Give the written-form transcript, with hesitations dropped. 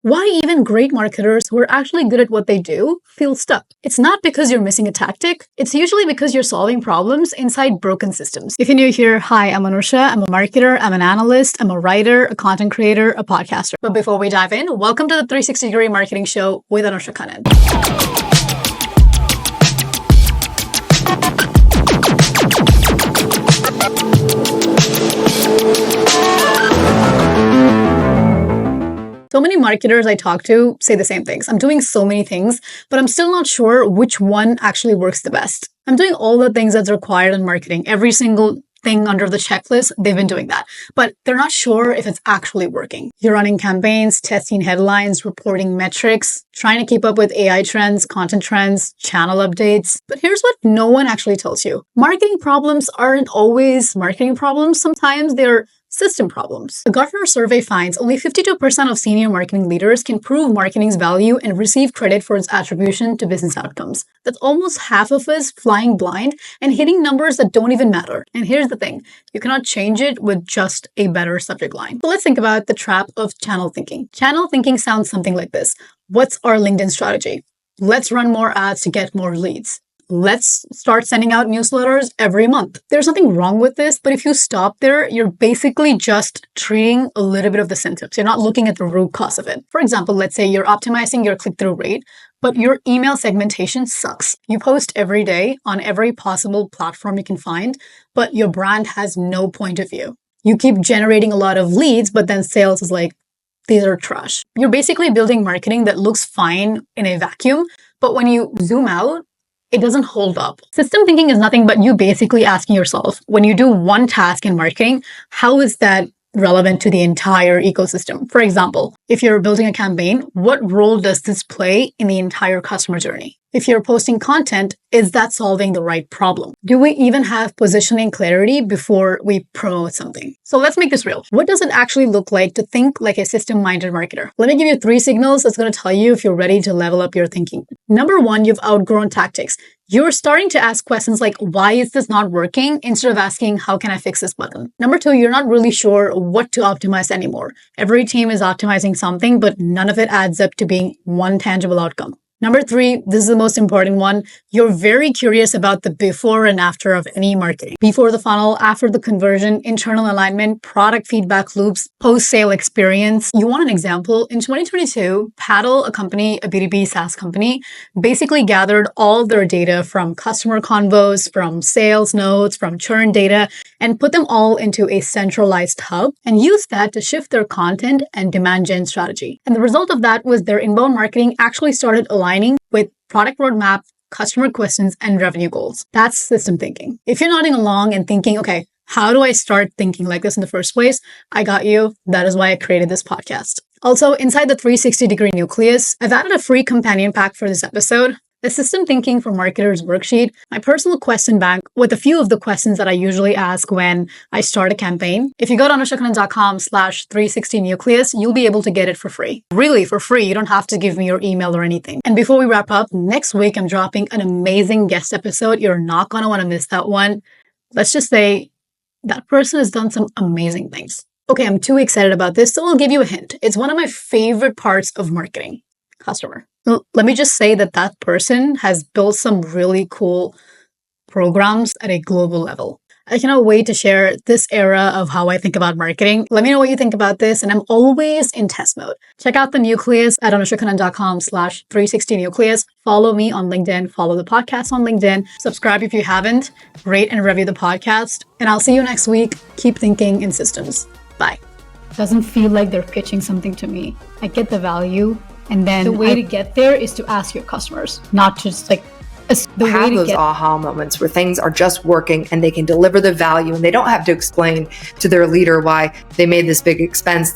Why even great marketers who are actually good at what they do feel stuck. It's not because you're missing a tactic. It's usually because you're solving problems inside broken systems. If you're new here, hi, I'm Anusha. I'm a marketer. I'm an analyst. I'm a writer, a content creator, a podcaster. But before we dive in, welcome to the 360-degree marketing show with Anusha Kannan. So many marketers I talk to say the same things. I'm doing so many things, but I'm still not sure which one actually works the best. I'm doing all the things that's required in marketing. Every single thing under the checklist, they've been doing that. But they're not sure if it's actually working. You're running campaigns, testing headlines, reporting metrics, trying to keep up with AI trends, content trends, channel updates. But here's what no one actually tells you. Marketing problems aren't always marketing problems. Sometimes they're system problems. A Gartner survey finds only 52% of senior marketing leaders can prove marketing's value and receive credit for its attribution to business outcomes. That's almost half of us flying blind and hitting numbers that don't even matter. And here's the thing, you cannot change it with just a better subject line. So let's think about the trap of channel thinking. Channel thinking sounds something like this. What's our LinkedIn strategy? Let's run more ads to get more leads. Let's start sending out newsletters every month. There's nothing wrong with this, but if you stop there, you're basically just treating a little bit of the symptoms. You're not looking at the root cause of it. For example, let's say you're optimizing your click-through rate, but your email segmentation sucks. You post every day on every possible platform you can find, but your brand has no point of view. You keep generating a lot of leads, but then sales is like, these are trash. You're basically building marketing that looks fine in a vacuum, but when you zoom out, it doesn't hold up. System thinking is nothing but you basically asking yourself, when you do one task in marketing, how is that relevant to the entire ecosystem? For example, if you're building a campaign, what role does this play in the entire customer journey? If you're posting content, is that solving the right problem? Do we even have positioning clarity before we promote something? So let's make this real. What does it actually look like to think like a system-minded marketer? Let me give you 3 signals that's going to tell you if you're ready to level up your thinking. Number 1, you've outgrown tactics. You're starting to ask questions like, why is this not working? Instead of asking, how can I fix this button? Number 2, you're not really sure what to optimize anymore. Every team is optimizing something, but none of it adds up to being one tangible outcome. Number 3, this is the most important one. You're very curious about the before and after of any marketing. Before the funnel, after the conversion, internal alignment, product feedback loops, post-sale experience. You want an example? In 2022, Paddle, a B2B SaaS company, basically gathered all their data from customer convos, from sales notes, from churn data, and put them all into a centralized hub and used that to shift their content and demand gen strategy. And the result of that was their inbound marketing actually started aligning with product roadmap, customer questions, and revenue goals. That's system thinking. If you're nodding along and thinking, okay, how do I start thinking like this in the first place? I got you. That is why I created this podcast. Also, inside the 360-degree Nucleus, I've added a free companion pack for this episode. The System Thinking for Marketers worksheet, my personal question bank with a few of the questions that I usually ask when I start a campaign. If you go to anushakanan.com/360nucleus, you'll be able to get it for free. Really, for free. You don't have to give me your email or anything. And before we wrap up, next week I'm dropping an amazing guest episode. You're not going to want to miss that one. Let's just say that person has done some amazing things. Okay, I'm too excited about this, so I'll give you a hint. It's one of my favorite parts of marketing. Customer. Let me just say that that person has built some really cool programs at a global level. I cannot wait to share this era of how I think about marketing. Let me know what you think about this, and I'm always in test mode. Check out the Nucleus at anushakanan.com/360nucleus. Follow me on LinkedIn. Follow the podcast on LinkedIn. Subscribe if you haven't. Rate and review the podcast. And I'll see you next week. Keep thinking in systems. Bye. Doesn't feel like they're pitching something to me. I get the value. And then the way to get there is to ask your customers, not just like have those aha moments where things are just working and they can deliver the value and they don't have to explain to their leader why they made this big expense.